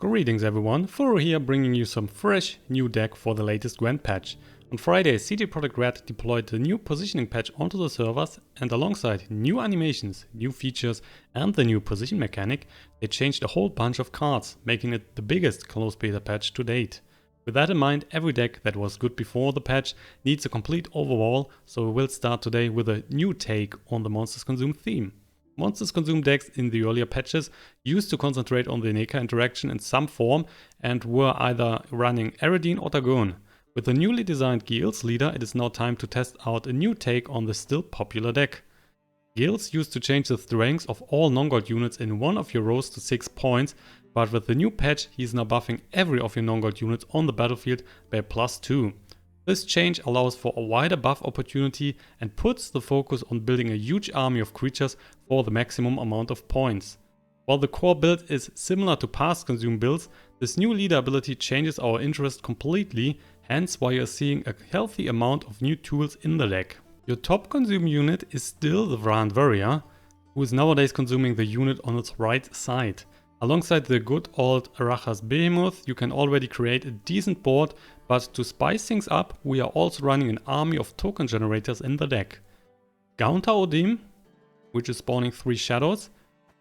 Greetings everyone, Furo here bringing you some fresh new deck for the latest Gwent patch. On Friday, CD Projekt RED deployed the new positioning patch onto the servers, and alongside new animations, new features and the new position mechanic, they changed a whole bunch of cards, making it the biggest closed beta patch to date. With that in mind, every deck that was good before the patch needs a complete overhaul, so we will start today with a new take on the Monsters Consume theme. Monsters Consume decks in the earlier patches used to concentrate on the Nekker interaction in some form and were either running Eredin or Dagon. With the newly designed Guilds leader, it is now time to test out a new take on the still popular deck. Guilds used to change the strength of all non-god units in one of your rows to 6 points, but with the new patch he is now buffing every of your non-god units on the battlefield by +2. This change allows for a wider buff opportunity and puts the focus on building a huge army of creatures for the maximum amount of points. While the core build is similar to past Consume builds, this new leader ability changes our interest completely, hence why you are seeing a healthy amount of new tools in the deck. Your top Consume unit is still the Vran Warrior, who is nowadays consuming the unit on its right side. Alongside the good old Arachas Behemoth, you can already create a decent board, but to spice things up, we are also running an army of token generators in the deck. Gaunter O'Dimm, which is spawning 3 shadows,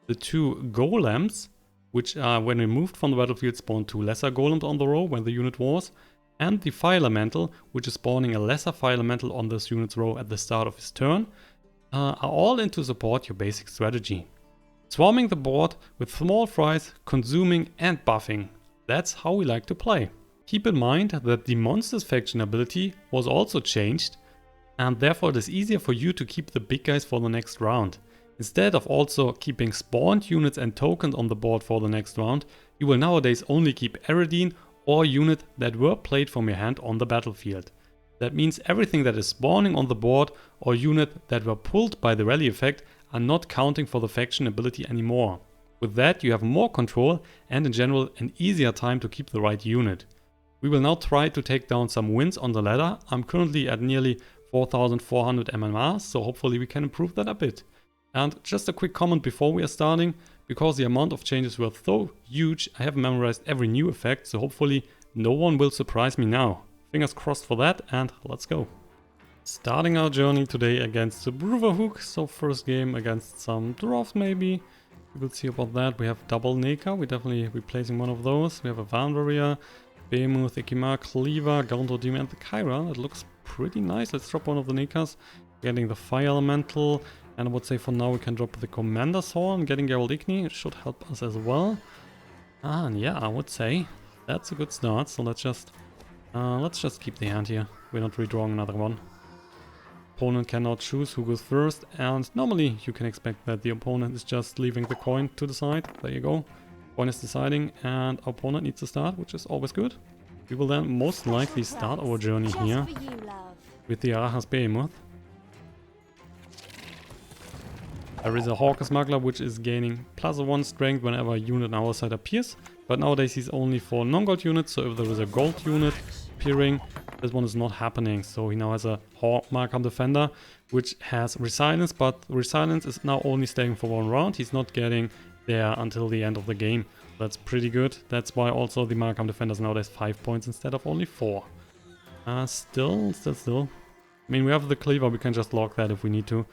the 2 golems, which are when removed from the battlefield spawn 2 lesser golems on the row when the unit was, and the fire elemental, which is spawning a lesser fire elemental on this unit's row at the start of his turn, are all in to support your basic strategy. Swarming the board with small fries, consuming and buffing. That's how we like to play. Keep in mind that the Monsters faction ability was also changed, and therefore it is easier for you to keep the big guys for the next round. Instead of also keeping spawned units and tokens on the board for the next round, you will nowadays only keep Eredin or unit that were played from your hand on the battlefield. That means everything that is spawning on the board or unit that were pulled by the rally effect are not counting for the faction ability anymore. With that you have more control and in general an easier time to keep the right unit. We will now try to take down some wins on the ladder. I'm currently at nearly 4400 MMR, so hopefully we can improve that a bit. And just a quick comment before we are starting, because the amount of changes were so huge, I haven't memorized every new effect, so hopefully no one will surprise me now. Fingers crossed for that, and let's go. Starting our journey today against the Brotherhood, so first game against some dwarfs maybe. We will see about that. We have double Nekker, we're definitely replacing one of those. We have a Vran Warrior, Behemoth, Ekkimmara, Cleaver, Gaunter O'Dimm and the Kyra. That looks pretty nice. Let's drop one of the Nekkers. Getting the Fire Elemental, and I would say for now we can drop the Commander's Horn. Getting Gerald Igni, it should help us as well. And yeah, I would say that's a good start. So let's just keep the hand here. We're not redrawing another one. Opponent cannot choose who goes first, and normally you can expect that the opponent is just leaving the coin to the side. There you go. Coin is deciding, and our opponent needs to start, which is always good. We will then most likely start our journey here with the Arachas Behemoth. There is a Hawker Smuggler which is gaining +1 strength whenever a unit on our side appears, but nowadays he's only for non-gold units, so if there is a gold unit appearing, this one is not happening. So he now has a Markham Defender which has Resilience, but Resilience is now only staying for 1 round. He's not getting there until the end of the game. That's pretty good. That's why also the Markham Defenders nowadays 5 points instead of only 4. Still. I mean, we have the Cleaver, we can just lock that if we need to.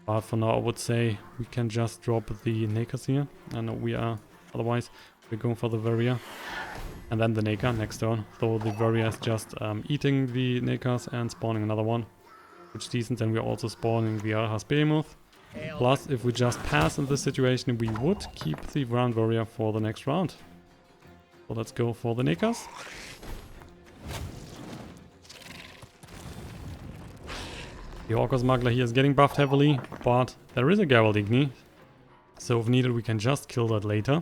But for now I would say we can just drop the Nekkers here. And otherwise we're going for the Warrior. And then the Nekker next turn. So the Warrior is just eating the Nekkers and spawning another one. Which is decent, and we're also spawning the Arachas Behemoth. Plus, if we just pass in this situation, we would keep the Vran Warrior for the next round. So let's go for the Nekkers. The Hawker Smuggler here is getting buffed heavily, but there is a Gerald Igni. So if needed, we can just kill that later.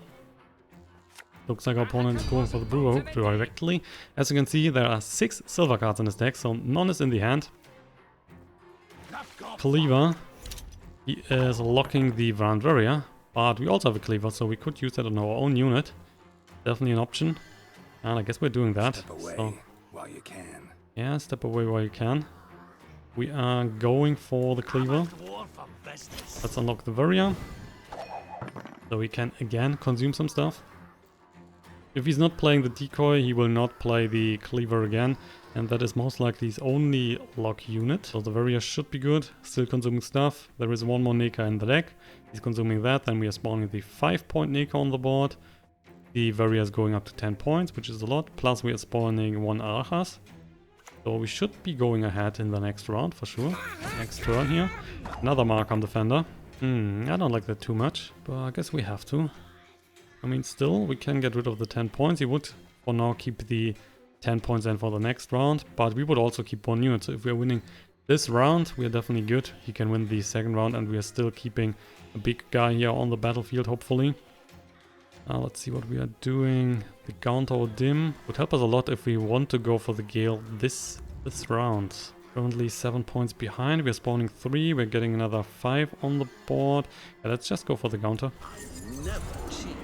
Looks like our opponent is going for the Brotherhood directly. As you can see, there are 6 silver cards in this deck, so none is in the hand. Cleaver. He is locking the Vran Warrior, but we also have a Cleaver, so we could use that on our own unit. Definitely an option. And I guess we're doing that. Step away so, while you can. Yeah, step away while you can. We are going for the Cleaver. Let's unlock the Warrior. So we can again consume some stuff. If he's not playing the decoy, he will not play the Cleaver again. And that is most likely his only lock unit. So the Warrior should be good. Still consuming stuff. There is one more Nekker in the deck. He's consuming that. Then we are spawning the 5-point Nekker on the board. The Warrior is going up to 10 points, which is a lot. Plus we are spawning one Arachas. So we should be going ahead in the next round for sure. Next turn here. Another Markham Defender. I don't like that too much. But I guess we have to. I mean, still, we can get rid of the 10 points. He would, for now, keep the 10 points in for the next round. But we would also keep one unit. So if we are winning this round, we are definitely good. He can win the second round. And we are still keeping a big guy here on the battlefield, hopefully. Let's see what we are doing. The Gaunter O'Dimm would help us a lot if we want to go for the Gale this round. Currently 7 points behind. We're spawning 3. We're getting another 5 on the board. Yeah, let's just go for the Gaunter. Never cheat.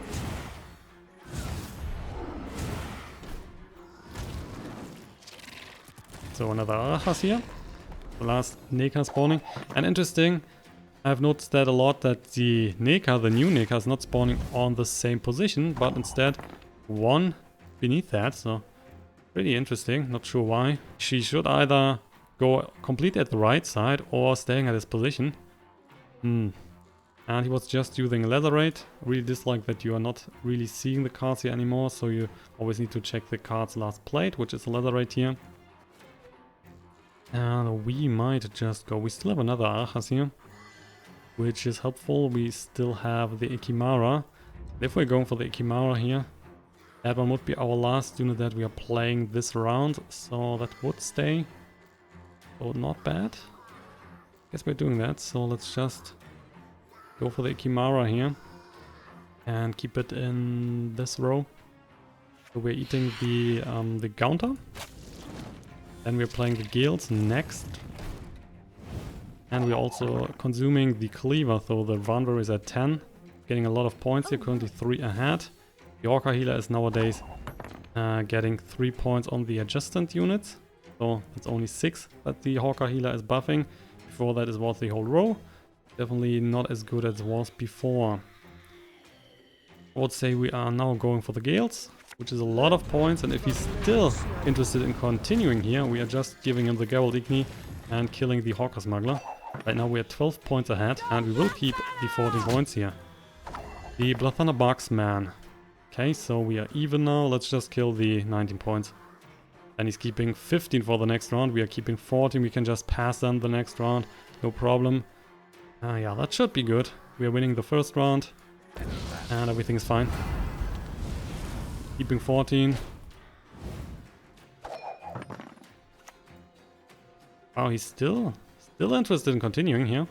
So another Arachas here. The last Nekker spawning. And interesting, I've noticed that a lot, that the Nekker, the new Nekker, is not spawning on the same position, but instead one beneath that. So pretty interesting. Not sure why. She should either go complete at the right side or staying at his position. And he was just using Leatherate. Really dislike that you are not really seeing the cards here anymore. So you always need to check the cards last played, which is Leatherate here. And we might just go. We still have another Arachas here, which is helpful. We still have the Ekkimmara. If we're going for the Ekkimmara here, that one would be our last unit that we are playing this round. So that would stay. So not bad. Guess we're doing that. So let's just go for the Ekkimmara here and keep it in this row. So we're eating the Gaunter. Then we're playing the Gales next. And we're also consuming the Cleaver, so the Vran Warrior is at 10. Getting a lot of points here, currently 3 ahead. The Orca Healer is nowadays getting 3 points on the adjustant units. So it's only 6 that the Orca Healer is buffing. Before that it was the whole row. Definitely not as good as it was before. I would say we are now going for the Gales, which is a lot of points, and if he's still interested in continuing here, we are just giving him the Geralt Igni and killing the Hawker Smuggler. Right now we are 12 points ahead, and we will keep the 14 points here. The Blood Thunder Marksman. Okay, so we are even now. Let's just kill the 19 points. And he's keeping 15 for the next round. We are keeping 14. We can just pass them the next round. No problem. Yeah, that should be good. We are winning the first round. And everything is fine. Keeping 14. Oh, he's still interested in continuing here.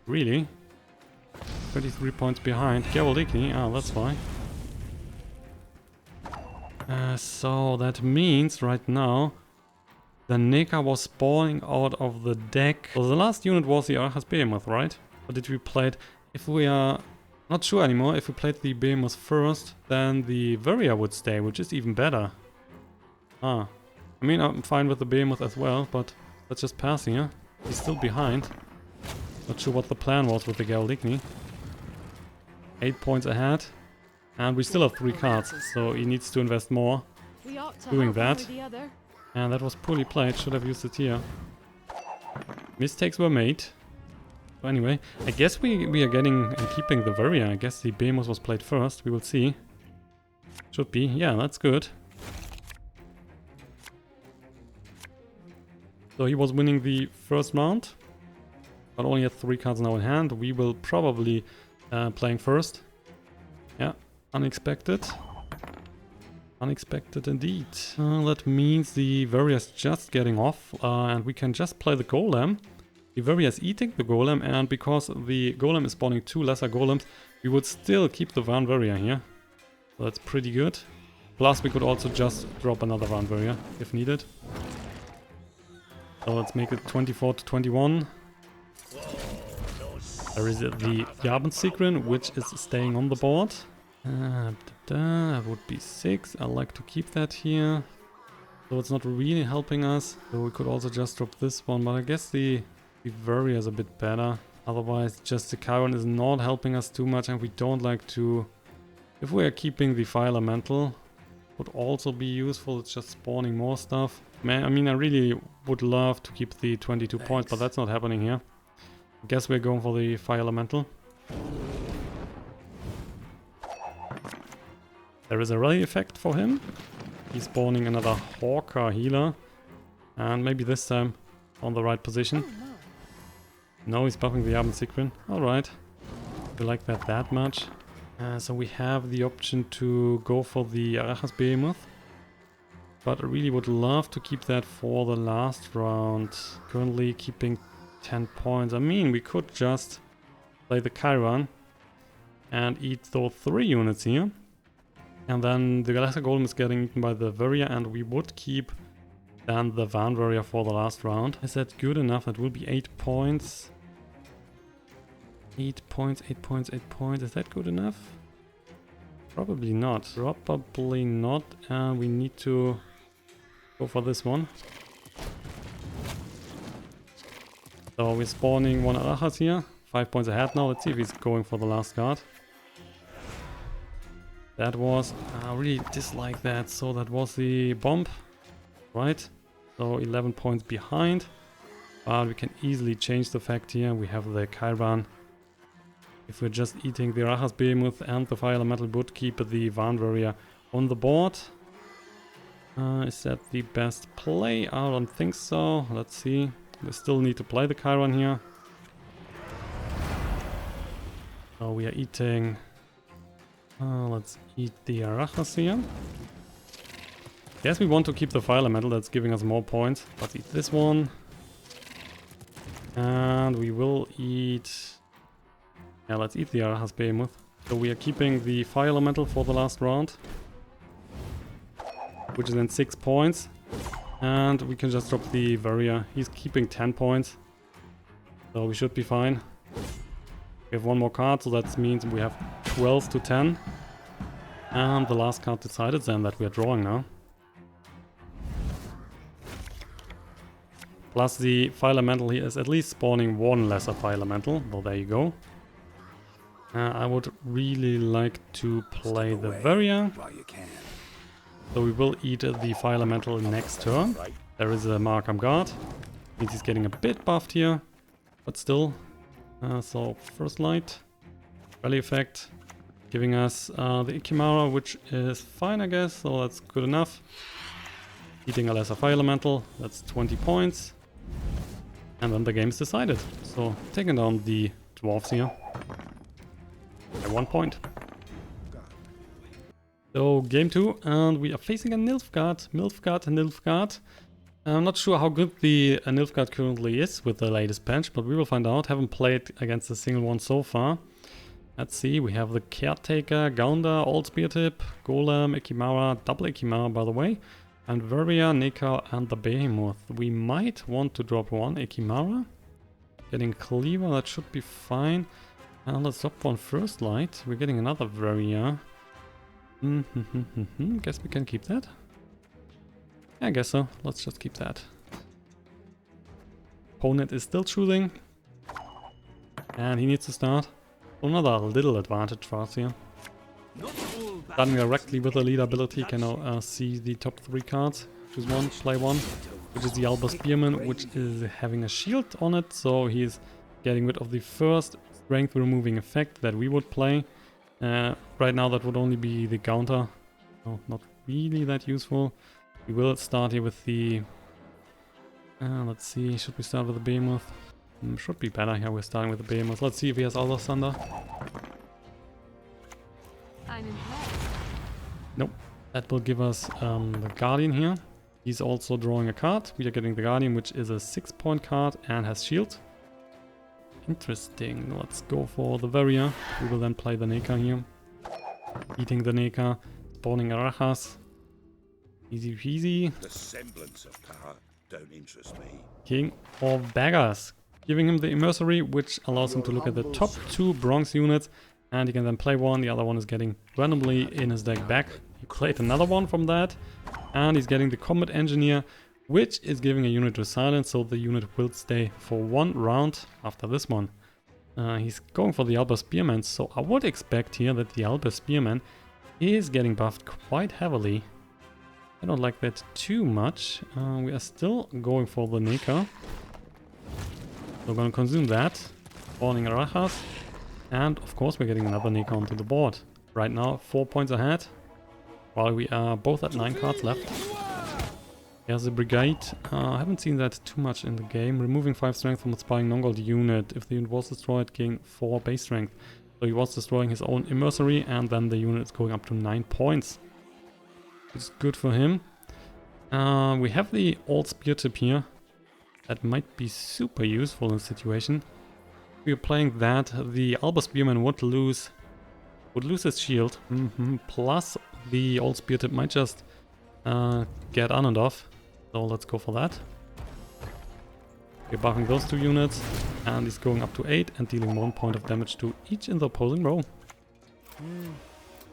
Really? 23 points behind. Geralt Igni. Oh, that's why. So that means right now the Nekker was spawning out of the deck. So the last unit was the Arachas Behemoth, right? Or did we play it? If we are not sure anymore, if we played the Behemoth first, then the Warrior would stay, which is even better. I mean, I'm fine with the Behemoth as well, but let's just pass here. He's still behind. Not sure what the plan was with the Geralt Igni. 8 points ahead. And we still have 3 cards, so he needs to invest more doing that. And that was poorly played, should have used it here. Mistakes were made. So anyway, I guess we are getting and keeping the Warrior. I guess the Behemoth was played first, we will see. Should be, yeah, that's good. So he was winning the first round, but only had 3 cards now in hand. We will probably playing first. Yeah. Unexpected. Unexpected indeed. That means the Warrior is just getting off and we can just play the Golem. The Warrior is eating the Golem, and because the Golem is spawning 2 lesser Golems, we would still keep the Vran Warrior here. So that's pretty good. Plus we could also just drop another Vran Warrior if needed. So let's make it 24 to 21. There is the Jabensegrin, which is staying on the board. That would be 6. I like to keep that here. So it's not really helping us. So we could also just drop this one, but I guess the Warrior is a bit better. Otherwise, just the Chiron is not helping us too much, and we don't like to... If we are keeping the Fire Elemental, would also be useful. It's just spawning more stuff. Man, I mean, I really would love to keep the 22 points, but that's not happening here. I guess we're going for the Fire Elemental. There is a rally effect for him. He's spawning another Hawker healer. And maybe this time on the right position. No, he's buffing the Arben Sequin. Alright. We like that much. So we have the option to go for the Arachas Behemoth. But I really would love to keep that for the last round. Currently keeping 10 points. I mean, we could just play the Chiron and eat those 3 units here. And then the Galactic Golem is getting eaten by the Warrior, and we would keep then the Vran Warrior for the last round. Is that good enough? That will be 8 points. 8 points, 8 points, 8 points. Is that good enough? Probably not. Probably not. And we need to go for this one. So we're spawning one Arachas here. 5 points ahead now. Let's see if he's going for the last card. That was... I really dislike that. So that was the bomb. Right? So 11 points behind. But we can easily change the fact here. We have the Chiron. If we're just eating the Arachas Behemoth and the Fire Elemental, would keep the Vran Warrior on the board. Is that the best play? I don't think so. Let's see. We still need to play the Chiron here. So we are eating... let's eat the Arachas here. Yes, we want to keep the Fire Elemental. That's giving us more points. Let's eat this one. And we will eat... Yeah, let's eat the Arachas Behemoth. So we are keeping the Fire Elemental for the last round. Which is then 6 points. And we can just drop the Warrior. He's keeping 10 points. So we should be fine. We have one more card, so that means we have 12 to 10. And the last card decided then that we are drawing now. Plus the Fire Elemental here is at least spawning one lesser Fire Elemental. Well, there you go. I would really like to play the Warrior. So we will eat the Fire Elemental next turn. There is a Markham Guard. Means he's getting a bit buffed here. But still. So first light. Rally effect. Giving us the Ekkimmara, which is fine, I guess. So that's good enough. Eating a lesser Fire Elemental. That's 20 points. And then the game is decided. So taking down the dwarves here. By 1 point. So game 2, and we are facing a NILFGAARD. I'm not sure how good the NILFGAARD currently is with the latest patch, but we will find out. Haven't played against a single one so far. Let's see, we have the Caretaker, Gaunter, Old Speartip, Golem, Ekkimmara, double Ekkimmara by the way, and Warrior, Nekker and the Behemoth. We might want to drop one Ekkimmara. Getting Cleaver, that should be fine. And let's drop one first light. We're getting another Warrior. Guess we can keep that. I guess so. Let's just keep that. Opponent is still choosing. And he needs to start. Another little advantage for us here. Starting directly with the lead ability, can now see the top 3 cards. Choose one, play one. Which is the Alba Spearman, which is having a shield on it. So he's getting rid of the first strength removing effect that we would play. Right now that would only be the Gaunter. No, not really that useful. We will start here with the... let's see, should we start with the Behemoth? Should be better here, we're starting with the Behemoth. Let's see if he has other Thunder. Nope. That will give us the Guardian here. He's also drawing a card. We are getting the Guardian, which is a 6-point card and has shield. Interesting. Let's go for the Warrior. We will then play the Nekker here. Eating the Nekker. Spawning Arachas. Easy peasy. The semblance of power don't interest me. King of Beggars. Giving him the Immersory, which allows him to look at the top 2 bronze units. And he can then play one. The other one is getting randomly in his deck back. He played another one from that. And he's getting the Combat Engineer, which is giving a unit to silence, so the unit will stay for 1 round after this one. He's going for the Alba Spearman, so I would expect here that the Alba Spearman is getting buffed quite heavily. I don't like that too much. We are still going for the Nekker. We're gonna consume that. Spawning Arachas. And of course we're getting another Nekker onto the board. Right now 4 points ahead. While we are both at 9 cards left. Here's the Brigade. I haven't seen that too much in the game. Removing 5 strength from a spying non-gold unit. If the unit was destroyed, gain 4 base strength. So he was destroying his own Immersory and then the unit is going up to 9 points. It's good for him. We have the old Speartip here. That might be super useful in this situation. If we are playing that, the Alba Spearman would lose his shield. Plus the old Speartip might just get on and off. So let's go for that. We're buffing those 2 units and he's going up to 8 and dealing 1 point of damage to each in the opposing row.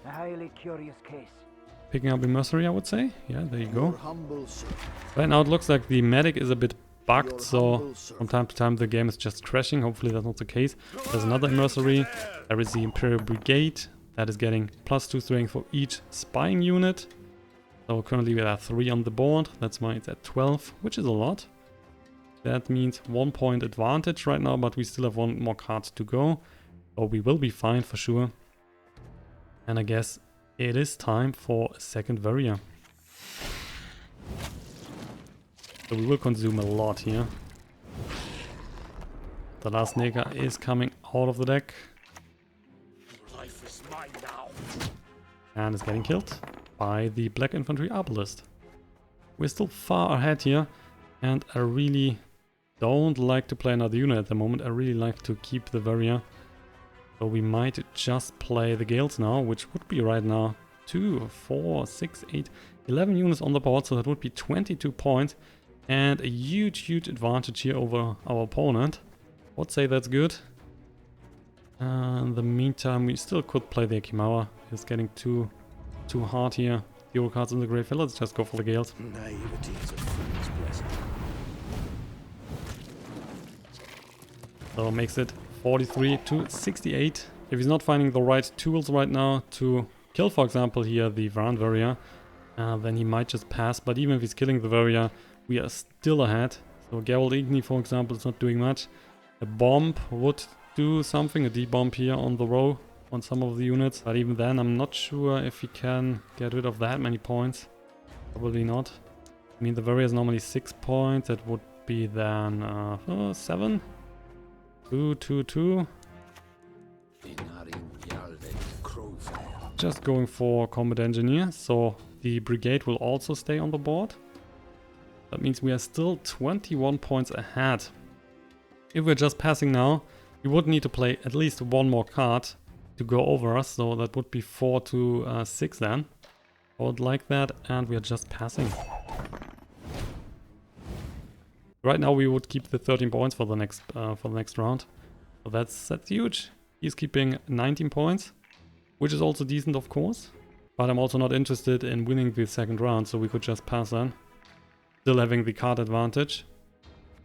A highly curious case. Picking up Immersory, I would say. Yeah, there you go. Right now it looks like the medic is a bit bugged, so from time to time the game is just crashing. Hopefully that's not the case. There's another Immersory. There is the Imperial Brigade. That is getting +2 strength for each spying unit. So currently we are 3 on the board. That's why it's at 12, which is a lot. That means 1 point advantage right now, but we still have 1 more card to go. So we will be fine for sure. And I guess it is time for a second Warrior. So we will consume a lot here. The last Nekker is coming out of the deck. Life is mine now. And is getting killed by the Black Infantry Arbalist. We're still far ahead here. And I really don't like to play another unit at the moment. I really like to keep the Warrior. So we might just play the Gales now, which would be right now 2, 4, 6, 8, 11 units on the board. So that would be 22 points. And a huge advantage here over our opponent. I would say that's good. In the meantime, we still could play the Ekkimmara. It's getting too hard here. 0 cards in the graveyard. Let's just go for the Gales. Naivety is a fool's blessing. So makes it 43 to 68. If he's not finding the right tools right now to kill, for example, here the Vran Warrior, then he might just pass. But even if he's killing the Warrior, we are still ahead. So Geralt Igni, for example, is not doing much. A bomb would do something, a D-bomb here on the row on some of the units. But even then, I'm not sure if he can get rid of that many points. Probably not. I mean, the Warrior is normally 6 points. That would be then 7. 2, 2, 2. Just going for Combat Engineer, so the Brigade will also stay on the board. That means we are still 21 points ahead. If we're just passing now, we would need to play at least 1 more card to go over us, so that would be 4 to 6 then. I would like that, and we are just passing. Right now we would keep the 13 points for the next round. So that's huge. He's keeping 19 points, which is also decent, of course. But I'm also not interested in winning the second round, so we could just pass on. Still having the card advantage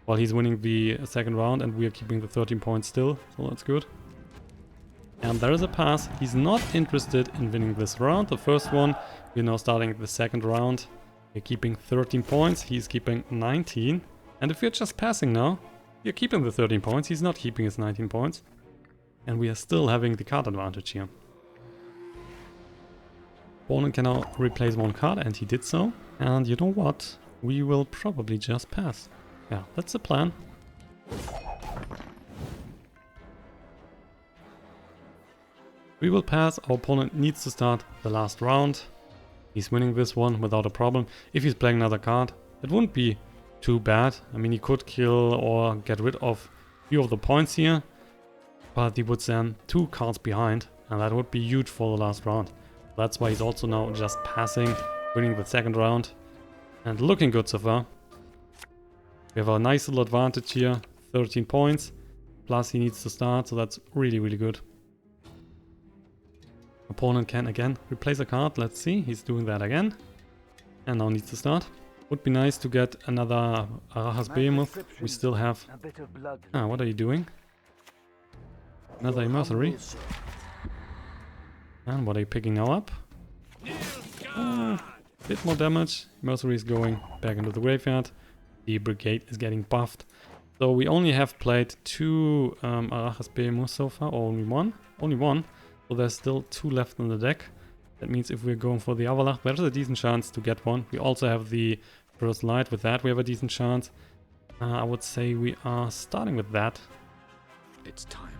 while he's winning the second round, and we are keeping the 13 points still, so that's good. And there is a pass. He's not interested in winning this round, the first one. We're now starting the second round. We're keeping 13 points. He's keeping 19. And if we're just passing now, we're keeping the 13 points. He's not keeping his 19 points. And we are still having the card advantage here. Opponent can now replace 1 card, and he did so. And you know what? We will probably just pass. Yeah, that's the plan. We will pass. Our opponent needs to start the last round. He's winning this one without a problem. If he's playing another card, it wouldn't be too bad. I mean, he could kill or get rid of a few of the points here, but he would stand 2 cards behind, and that would be huge for the last round. That's why he's also now just passing, winning the second round, and looking good so far. We have a nice little advantage here, 13 points, plus he needs to start, so that's really good. Opponent can again replace a card. Let's see, he's doing that again, and now needs to start. Would be nice to get another Arachas Behemoth. We still have... what are you doing? Another Immersory. And what are you picking now up? bit more damage. Mercenary is going back into the graveyard. The brigade is getting buffed. So we only have played 2 Arachas Behemoth so far, or only one? Only one. So there's still 2 left in the deck. That means if we're going for the Avalach, there's a decent chance to get one. We also have the First Light. With that we have a decent chance. I would say we are starting with that. It's time.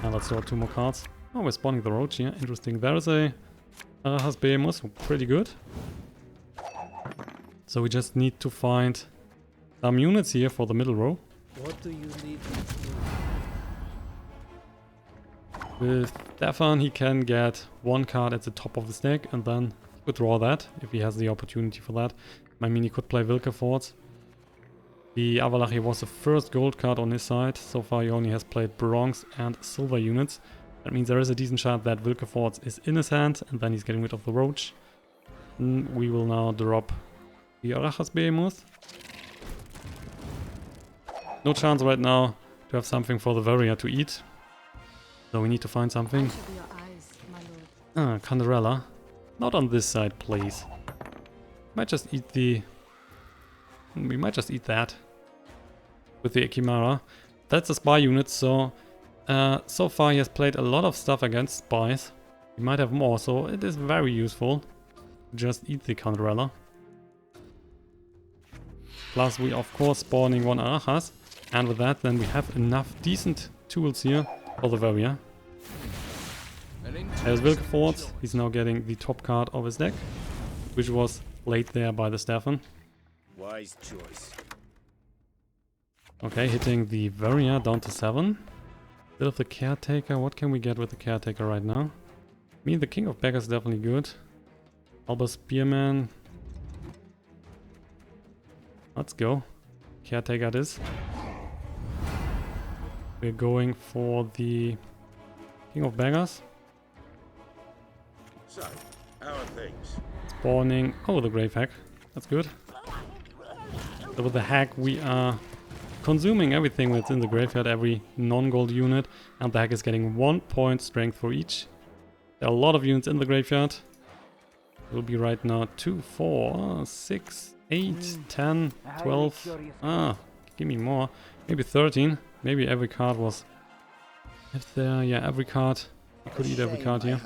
Now let's draw 2 more cards. Oh, we're spawning the Roach here. Interesting. There is a Arachas Behemoth, pretty good. So we just need to find some units here for the middle row. What do you need me to do? With Stefan he can get 1 card at the top of the stack and then he could draw that if he has the opportunity for that. I mean, he could play Wilkefortz. The Avalach was the first gold card on his side. So far he only has played bronze and silver units. That means there is a decent chance that Wilkefortz is in his hand and then he's getting rid of the Roach. We will now drop the Arachas Behemoth. No chance right now to have something for the Warrior to eat. So we need to find something. Canderella. Not on this side, please. Might just eat the... We might just eat that. With the Ekkimmara. That's a spy unit, so... so far he has played a lot of stuff against spies. He might have more, so it is very useful. Just eat the Canderella. Plus we of course spawning 1 Arachas. And with that then we have enough decent tools here for the Warrior. There's Wilkefortz. He's now getting the top card of his deck, which was laid there by the Stefan. Wise choice. Okay, hitting the Warrior down to 7. Bit of the Caretaker. What can we get with the Caretaker right now? I mean, the King of Beggars is definitely good. Alba Spearman. Let's go. Caretaker it is. We're going for the King of Beggars. So, how are things? Spawning... Oh, the Grave Hack. That's good. So with the Hack we are consuming everything that's in the graveyard, every non-gold unit. And the Hack is getting 1 point strength for each. There are a lot of units in the graveyard. It will be right now 2, 4, 6, 8, 10, 12. Give me more. Maybe 13. Maybe every card was... If there... Yeah, every card. You could eat every card here.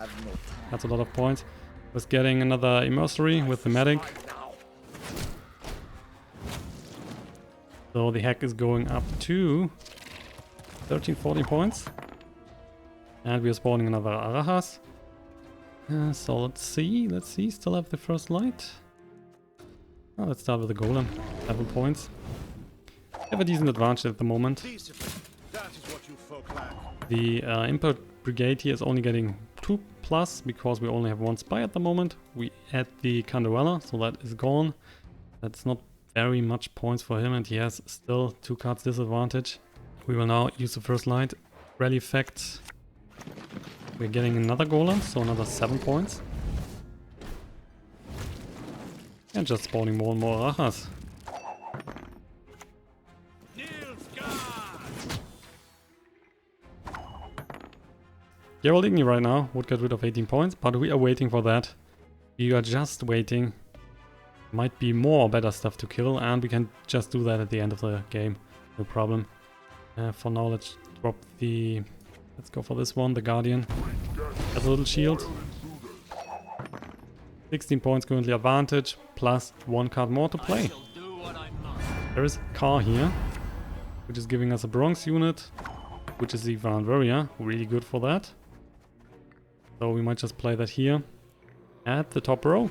That's a lot of points. Was getting another Immersory with the Medic. So the Hack is going up to 13, 14 points. And we are spawning another Arachas. So let's see, still have the First Light. Oh, let's start with the Golem, 7 points. Have a decent advantage at the moment. The Import Brigade here is only getting 2+ because we only have 1 spy at the moment. We add the Canderella, so that is gone. That's not very much points for him and he has still 2 cards disadvantage. We will now use the First Light. Rally effect. We're getting another Golem, so another 7 points. And just spawning more and more Arachas. Gerald Igni right now would get rid of 18 points, but we are waiting for that. We are just waiting. Might be more or better stuff to kill, and we can just do that at the end of the game. No problem. For now, let's drop the... Let's go for this one, the Guardian. Has a little shield. 16 points currently advantage, plus 1 card more to play. There is Car here, which is giving us a bronze unit, which is the Vran Warrior. Really good for that. So we might just play that here at the top row.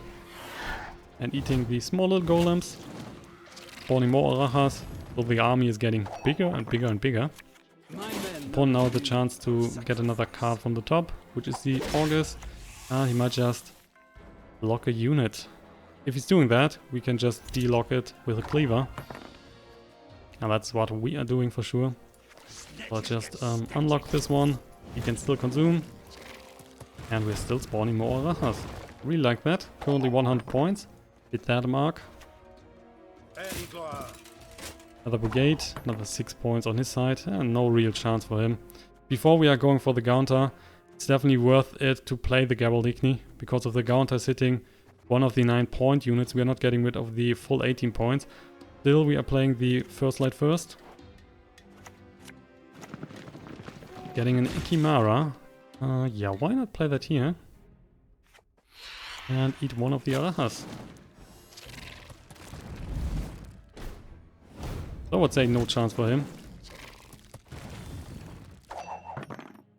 And eating the small little golems. Spawning more Arachas. So the army is getting bigger and bigger and bigger. Upon now the chance to get another card from the top, which is the August. He might just lock a unit. If he's doing that, we can just de-lock it with a Cleaver. And that's what we are doing for sure. I'll just unlock this one. He can still consume. And we're still spawning more Arachas. Really like that. Currently 100 points. Hit that mark. Another brigade, another 6 points on his side, and no real chance for him. Before we are going for the Gaunter, it's definitely worth it to play the Gerald Igni, because of the Gaunter sitting one of the 9-point units. We are not getting rid of the full 18 points. Still, we are playing the first light first. Getting an Ekkimmara. Yeah, why not play that here? And eat one of the Arachas. So I would say no chance for him.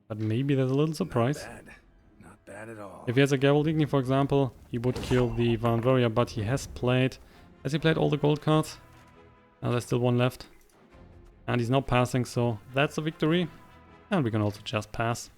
But maybe there's a little surprise. Not bad at all. If he has a Gaunter, for example, he would kill the Vran Warrior, but he has played... Has he played all the gold cards? There's still one left. And he's not passing, so that's a victory. And we can also just pass.